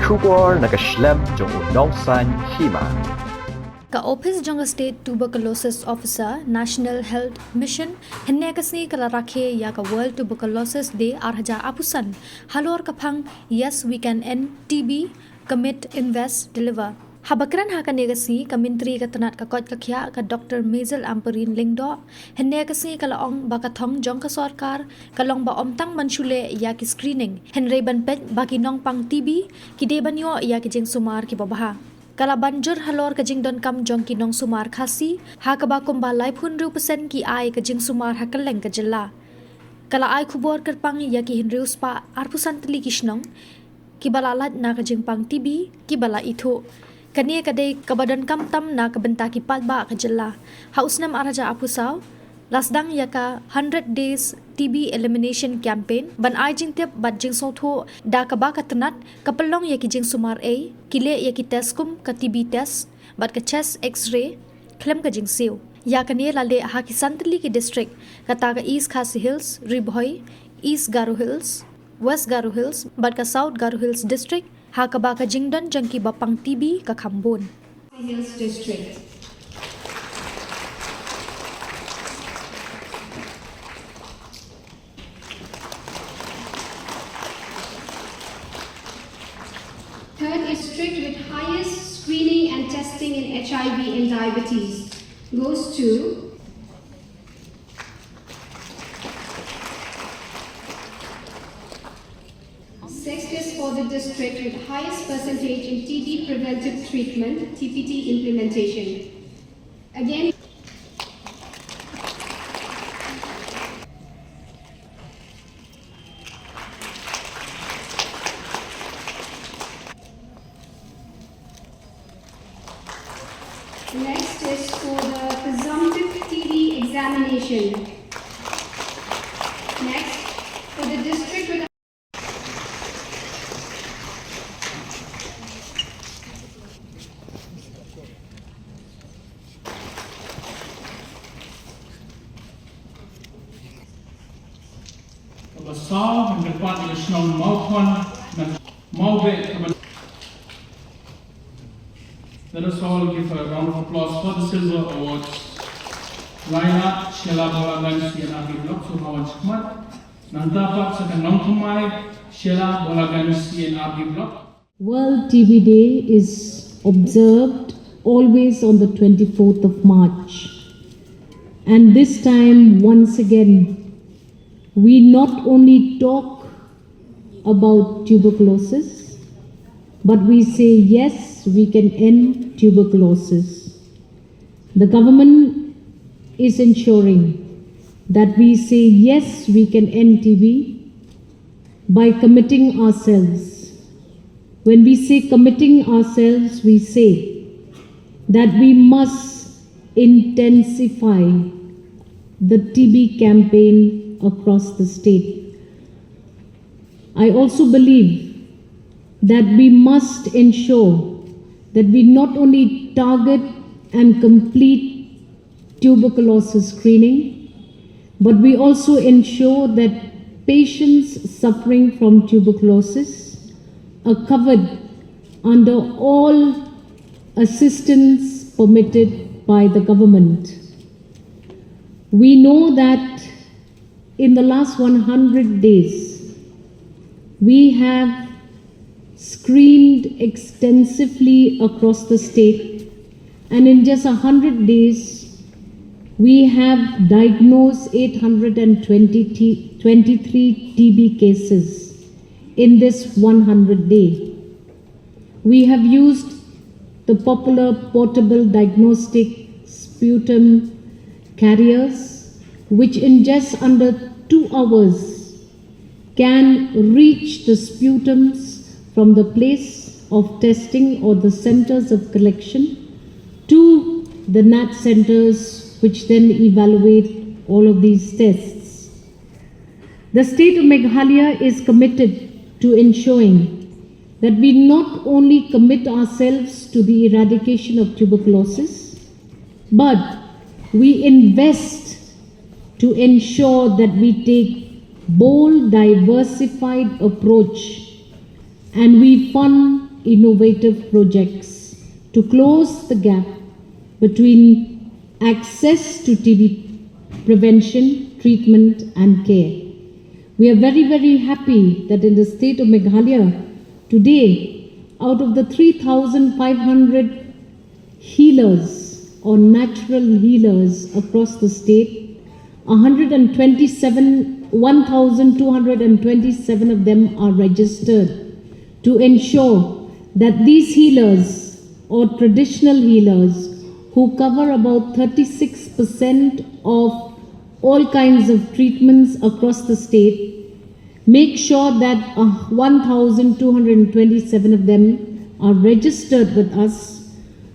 Shubor nakaslem jong unongsan Hima. Ka Office Jong State Tuberculosis Officer National Health Mission henne kasni kala rakhe ya ka World Tuberculosis Day arhaja apusan halor kapang yes we can end TB commit invest deliver habakran ha ka negasi ka menteri ka tanat ka kot ka khya ka Dr. Mazel Amperin Lingdo henne kasni kala ong bakathong jong ka sarkar kalong ba omtang manchule ya ki screening henre ban pet baki nong pang TB ki de banyo ya ki jing sumar ki babaha Kala banjur halor kajing don kam jong ki nong sumar khasi ha ka ba kumba lai phun ru persen ki ai kajing sumar ha kaleng ka Jylla kala ai khubor kerpang ya ki hinriu spa arpusan Tylli ki Shnong ki balalat na ka Jingpang TB ki bala Ithuh kania kadai kabadan kam tam na ka benta ki patba ka Jylla hausnam araja apusau lasdang ya ka 100 days TB elimination campaign ban ai jing tep bat jing so tho da ka ba ka tanat kapalong ya ki jing sumar a kile ya ki test kum ka TB test bat ka chest x-ray klem ka jing siu ya ka ne lale ha ki Tylli ki district ka ta ka East Khasi Hills Ribhoi East Garo Hills West Garo Hills bat ka South Garo Hills district ha ka ba ka jing don jang ki bapang TB ka Khambon Hills district Third district with highest screening and testing in HIV and diabetes goes to Sixth is for the district with highest percentage in TB preventive treatment, TPT implementation. Again, next is for the presumptive TB examination. Next, for the district with Besar en depan ia Shnong maupun dan maube. Let us all give a round of applause for the Silver Awards. Lait, Jylla bolagan sian abi blok suhawan cikmat. Nantapak sekan nongkumai Jylla bolagan sian abi blok. World TB Day is observed always on the 24th of March. And this time, once again, we not only talk about tuberculosis, but we say yes, we can end tuberculosis. The government is ensuring that we say yes, we can end TB by committing ourselves. When we say committing ourselves, we say that we must intensify the TB campaign across the state. I also believe that we must ensure that we not only target and complete tuberculosis screening, but we also ensure that patients suffering from tuberculosis are covered under all assistance permitted by the government. We know that in the last 100 days, we have screened extensively across the state, and in just 100 days, we have diagnosed 823 TB cases in this 100 day. We have used the popular portable diagnostic sputum carriers, which in just under 2 hours can reach the sputums from the place of testing or the centers of collection to the NAT centers, which then evaluate all of these tests. The state of Meghalaya is committed to ensuring that we not only commit ourselves to the eradication of tuberculosis, but we invest to ensure that we take bold, diversified approach and we fund innovative projects to close the gap between access to TB prevention, treatment and care. We are very, very happy that in the state of Meghalaya today, out of the 3,500 healers or natural healers across the state, 1,227 of them are registered to ensure that these healers or traditional healers who cover about 36% of all kinds of treatments across the state, make sure that 1,227 of them are registered with us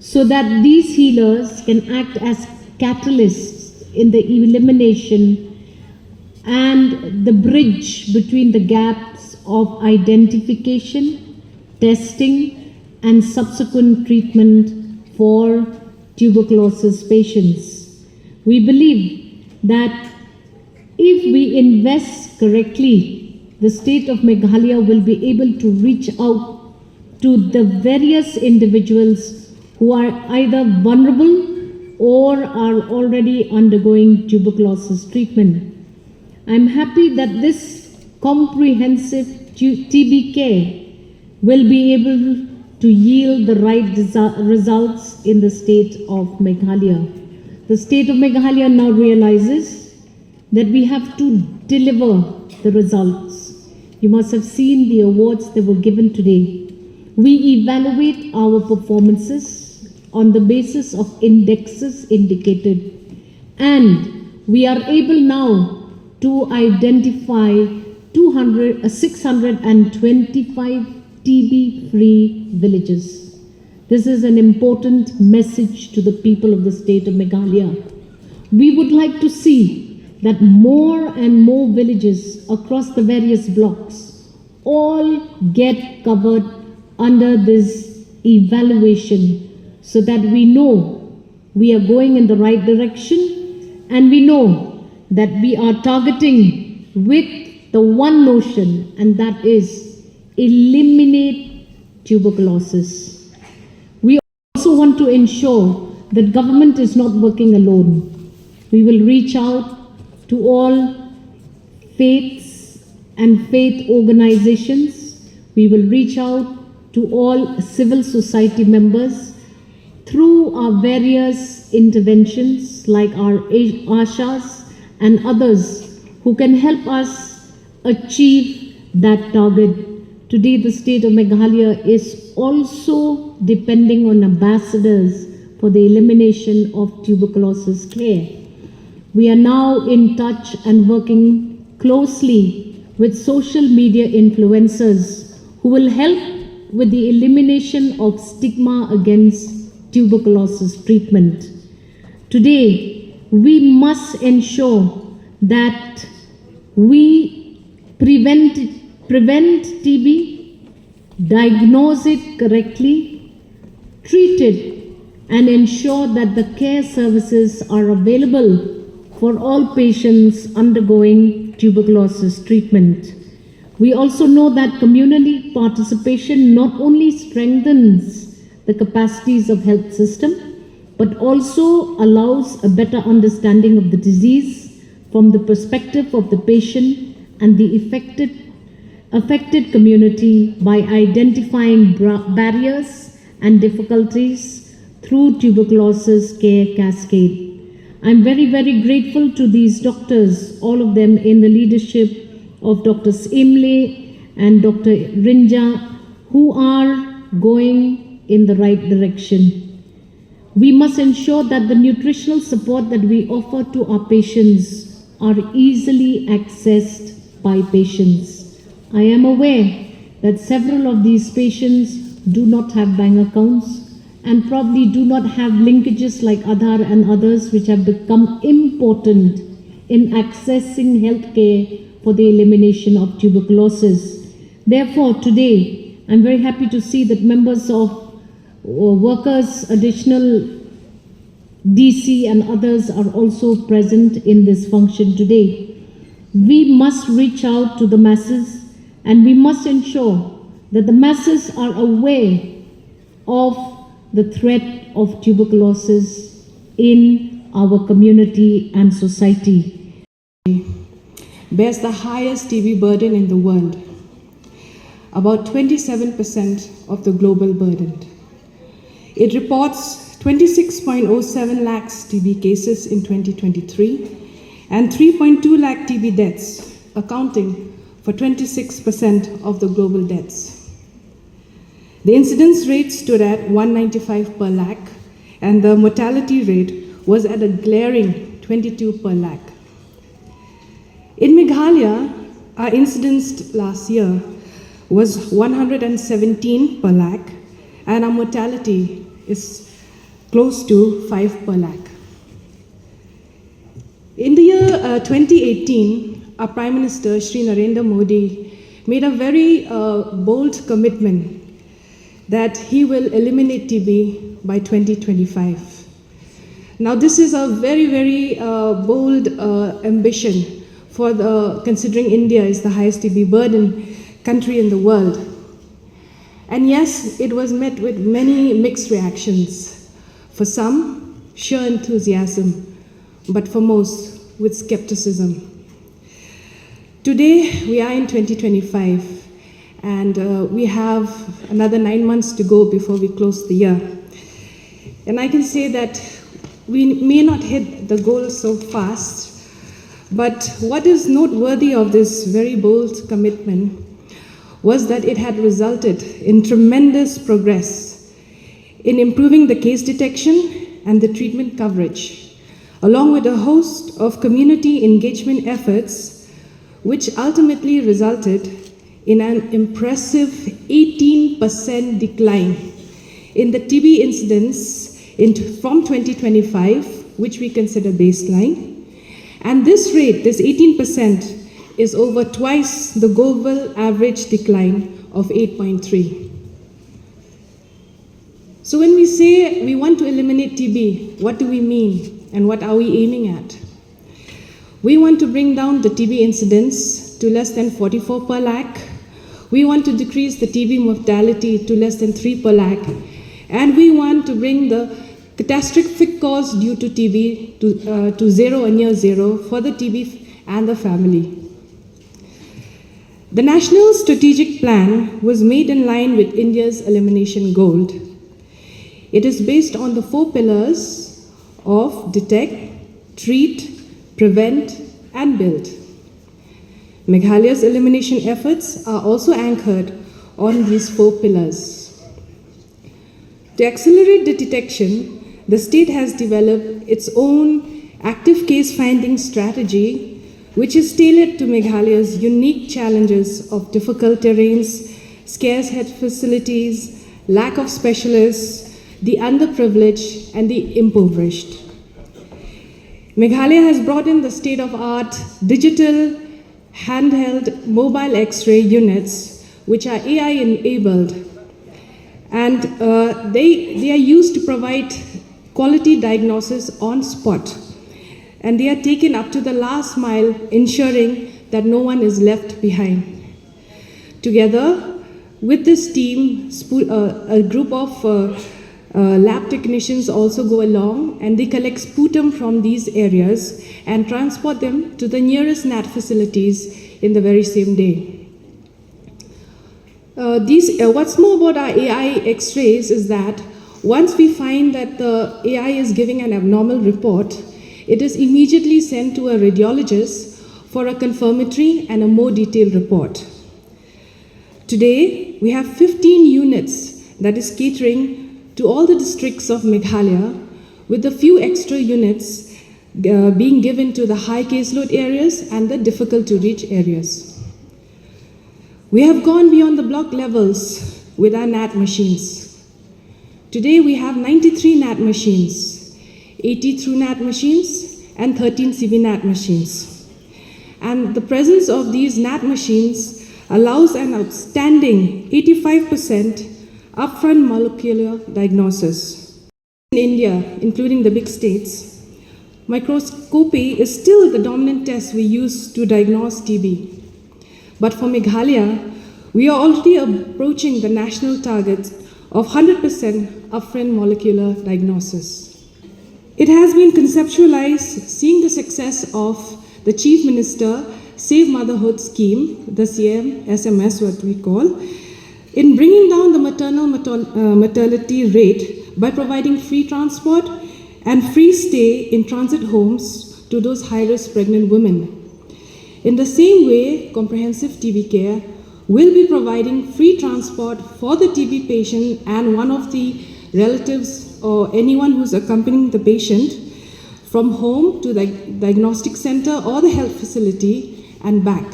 so that these healers can act as catalysts in the elimination and the bridge between the gaps of identification, testing and subsequent treatment for tuberculosis patients. We believe that if we invest correctly, the state of Meghalaya will be able to reach out to the various individuals who are either vulnerable or are already undergoing tuberculosis treatment. I'm happy that this comprehensive TB care will be able to yield the right results in the state of Meghalaya. The state of Meghalaya now realizes that we have to deliver the results. You must have seen the awards that were given today. We evaluate our performances on the basis of indexes indicated, and we are able now to identify 625 TB-free villages. This is an important message to the people of the state of Meghalaya. We would like to see that more and more villages across the various blocks all get covered under this evaluation so that we know we are going in the right direction and we know that we are targeting with the one notion, and that is eliminate tuberculosis. We also want to ensure that government is not working alone. We will reach out to all faiths and faith organizations. We will reach out to all civil society members through our various interventions like our Ashas and others who can help us achieve that target. Today, the state of Meghalaya is also depending on ambassadors for the elimination of tuberculosis care. We are now in touch and working closely with social media influencers who will help with the elimination of stigma against tuberculosis treatment. Today, we must ensure that we prevent TB, diagnose it correctly, treat it, and ensure that the care services are available for all patients undergoing tuberculosis treatment. We also know that community participation not only strengthens the capacities of health system, but also allows a better understanding of the disease from the perspective of the patient and the affected community by identifying barriers and difficulties through tuberculosis care cascade. I'm very, very grateful to these doctors, all of them in the leadership of Dr. Imle and Dr. Rinja, who are going in the right direction. We must ensure that the nutritional support that we offer to our patients are easily accessed by patients. I am aware that several of these patients do not have bank accounts and probably do not have linkages like Aadhaar and others, which have become important in accessing healthcare for the elimination of tuberculosis. Therefore, today, I'm very happy to see that members of workers, additional DC and others are also present in this function today. We must reach out to the masses and we must ensure that the masses are aware of the threat of tuberculosis in our community and society. Bears the highest TB burden in the world, about 27% of the global burden. It reports 26.07 lakhs TB cases in 2023 and 3.2 lakh TB deaths, accounting for 26% of the global deaths. The incidence rate stood at 195 per lakh, and the mortality rate was at a glaring 22 per lakh. In Meghalaya, our incidence last year was 117 per lakh, and our mortality is close to 5 per lakh. In the year 2018, our Prime Minister, Shri Narendra Modi, made a very bold commitment that he will eliminate TB by 2025. Now, this is a very, very bold ambition considering India is the highest TB burden country in the world. And yes, it was met with many mixed reactions. For some, sheer enthusiasm, but for most, with skepticism. Today, we are in 2025, and we have another 9 months to go before we close the year. And I can say that we may not hit the goal so fast, but what is noteworthy of this very bold commitment was that it had resulted in tremendous progress in improving the case detection and the treatment coverage, along with a host of community engagement efforts, which ultimately resulted in an impressive 18% decline in the TB incidence from 2025, which we consider baseline. And this rate, this 18%, is over twice the global average decline of 8.3. So when we say we want to eliminate TB, what do we mean and what are we aiming at? We want to bring down the TB incidence to less than 44 per lakh. We want to decrease the TB mortality to less than 3 per lakh. And we want to bring the catastrophic cause due to TB to zero or near zero for the TB and the family. The National Strategic Plan was made in line with India's elimination goal. It is based on the 4 pillars of detect, treat, prevent, and build. Meghalaya's elimination efforts are also anchored on these 4 pillars. To accelerate the detection, the state has developed its own active case finding strategy, which is tailored to Meghalaya's unique challenges of difficult terrains, scarce health facilities, lack of specialists, the underprivileged, and the impoverished. Meghalaya has brought in the state-of-art digital handheld mobile X-ray units, which are AI-enabled, and they are used to provide quality diagnosis on spot, and they are taken up to the last mile, ensuring that no one is left behind. Together with this team, a group of lab technicians also go along, and they collect sputum from these areas and transport them to the nearest NAT facilities in the very same day. What's more about our AI X-rays is that once we find that the AI is giving an abnormal report, it is immediately sent to a radiologist for a confirmatory and a more detailed report. Today, we have 15 units that is catering to all the districts of Meghalaya, with a few extra units being given to the high caseload areas and the difficult to reach areas. We have gone beyond the block levels with our NAT machines. Today we have 93 NAT machines, 80 TrueNAT machines, and 13 CBNAT machines. And the presence of these NAT machines allows an outstanding 85% upfront molecular diagnosis. In India, including the big states, microscopy is still the dominant test we use to diagnose TB. But for Meghalaya, We are already approaching the national target of 100% upfront molecular diagnosis. It has been conceptualized seeing the success of the Chief Minister Save Motherhood scheme, the CM-SMS what we call, in bringing down the maternal mortality rate by providing free transport and free stay in transit homes to those high-risk pregnant women. In the same way, comprehensive TB care will be providing free transport for the TB patient and one of the relatives or anyone who's accompanying the patient from home to the diagnostic center or the health facility and back.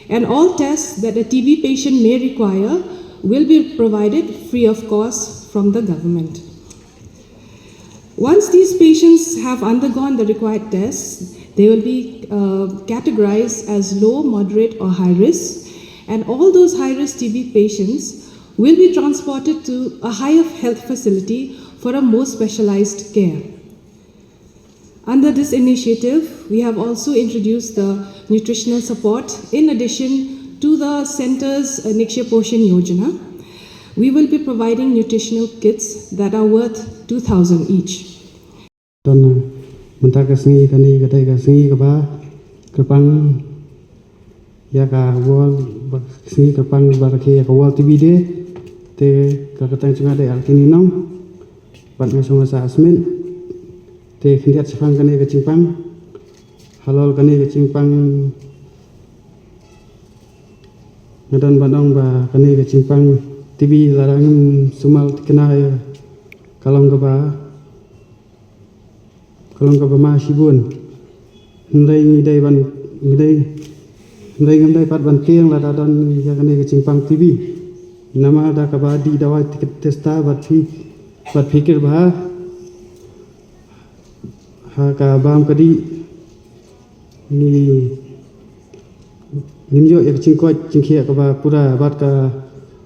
And all tests that a TB patient may require will be provided free of cost from the government. Once these patients have undergone the required tests, they will be categorized as low, moderate, or high risk, and all those high-risk TB patients will be transported to a higher health facility for a more specialized care. Under this initiative, we have also introduced the nutritional support in addition to the center's Niksha Poshan Yojana. We will be providing nutritional kits that are worth 2,000 each. Mentakasni kani katai kasni kaba kerpang ya ka wall kasni kerpang baraki ya ka wall TV de te kakatang cunga de alkini nong bat mesong sa asmin te khindiyat sifang kani ka Jingpang halol kani ka Jingpang ngadan banong ba kani ka Jingpang TV larang sumal kena ya kalong kaba ma sibun ndai ngidai ban ngidai pat ban tiang la dan ya kani ke Jingpang TV nama da ka ba di dawai testa bat fikir ba ha ka bam kadi ni nimjo ya Jingkoi Jingkhia ka ba pura bat ka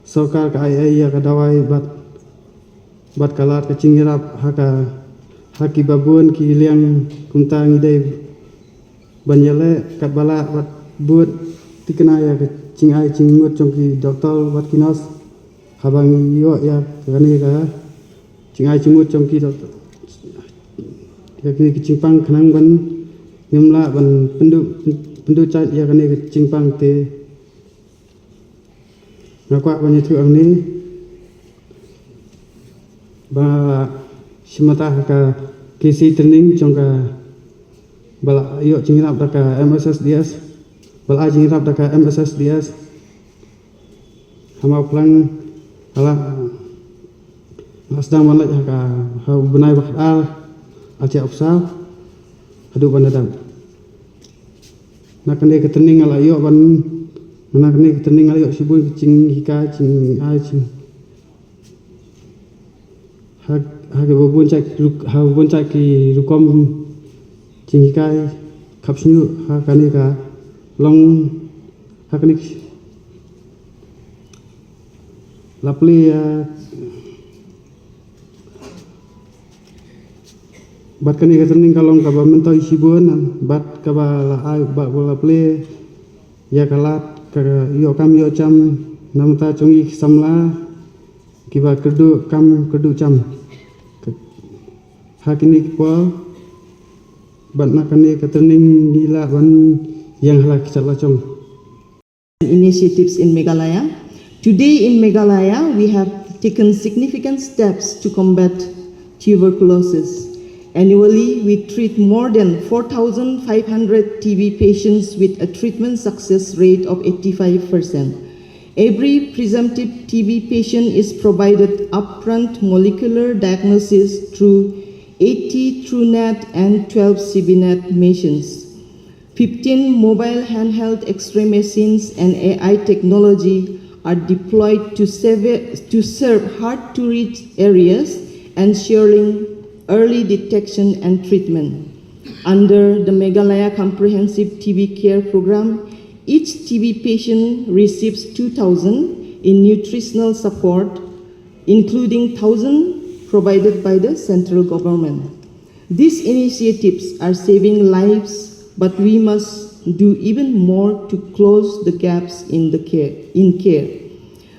sarkar ka ai ya ka dawai bat kalat ka Jingirap ha ka haki babun ki liang kumta ngidai banyale kat bala wat buat tikena ya ke cingai cingut trong ki doktor wat kinos habang yo ya kani ka cingai cingut trong ki doktor ya ki Jingpang khanang ban nyamla ban pendu chat ya kani ke Jingpang te ngakwa ban itu ang ni ba Simata ka kisi training trong ka bala yo Jingirap da ka MSSDS bala Jingirap da ka MSSDS hama plang ala asdang malak ka ha benai bakat al aja opsal hadu bandadam nak kene ke training ala yo ban nak kene ke training ala yo sibun cing hika cing ai cing hage babun cak ki rukom cingkai kapsnyu ha kani ka long ha kani lapli bat kani ka training kalong ka ba mentoi sibun bat ka ba la ai ba lapli ya kalat ka yo kam yo cham namta chungi samla kiba kerdu kam kerdu cham hakini kwa bat nakani ka training gila ban yang halak chala chong initiatives in Meghalaya. Today in Meghalaya we have taken significant steps to combat tuberculosis. Annually we treat more than 4,500 TB patients with a treatment success rate of 85%. Every presumptive TB patient is provided upfront molecular diagnosis through 80 TrueNet and 12 CBNet machines. 15 mobile handheld X-ray machines and AI technology are deployed to serve hard-to-reach areas, ensuring early detection and treatment. Under the Meghalaya Comprehensive TB Care Program, each TB patient receives 2,000 in nutritional support, including 1,000 provided by the central government. These initiatives are saving lives, but we must do even more to close the gaps in care.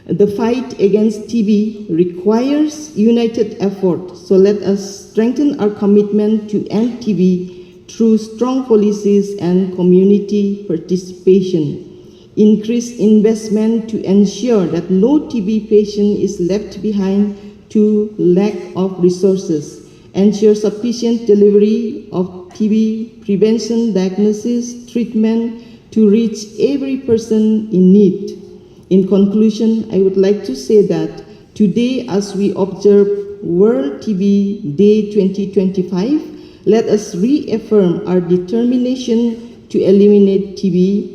The fight against TB requires united effort, so let us strengthen our commitment to end TB through strong policies and community participation. Increase investment to ensure that no TB patient is left behind to lack of resources. Ensure sufficient delivery of TB prevention, diagnosis, treatment to reach every person in need. In conclusion, I would like to say that today, as we observe World TB Day 2025, let us reaffirm our determination to eliminate TB.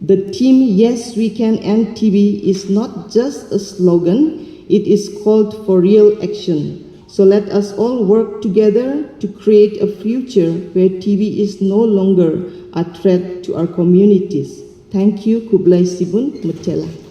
The theme, Yes, We Can End TB, is not just a slogan, it is called for real action. So let us all work together to create a future where TB is no longer a threat to our communities. Thank you, Kublai Sibun Mutela.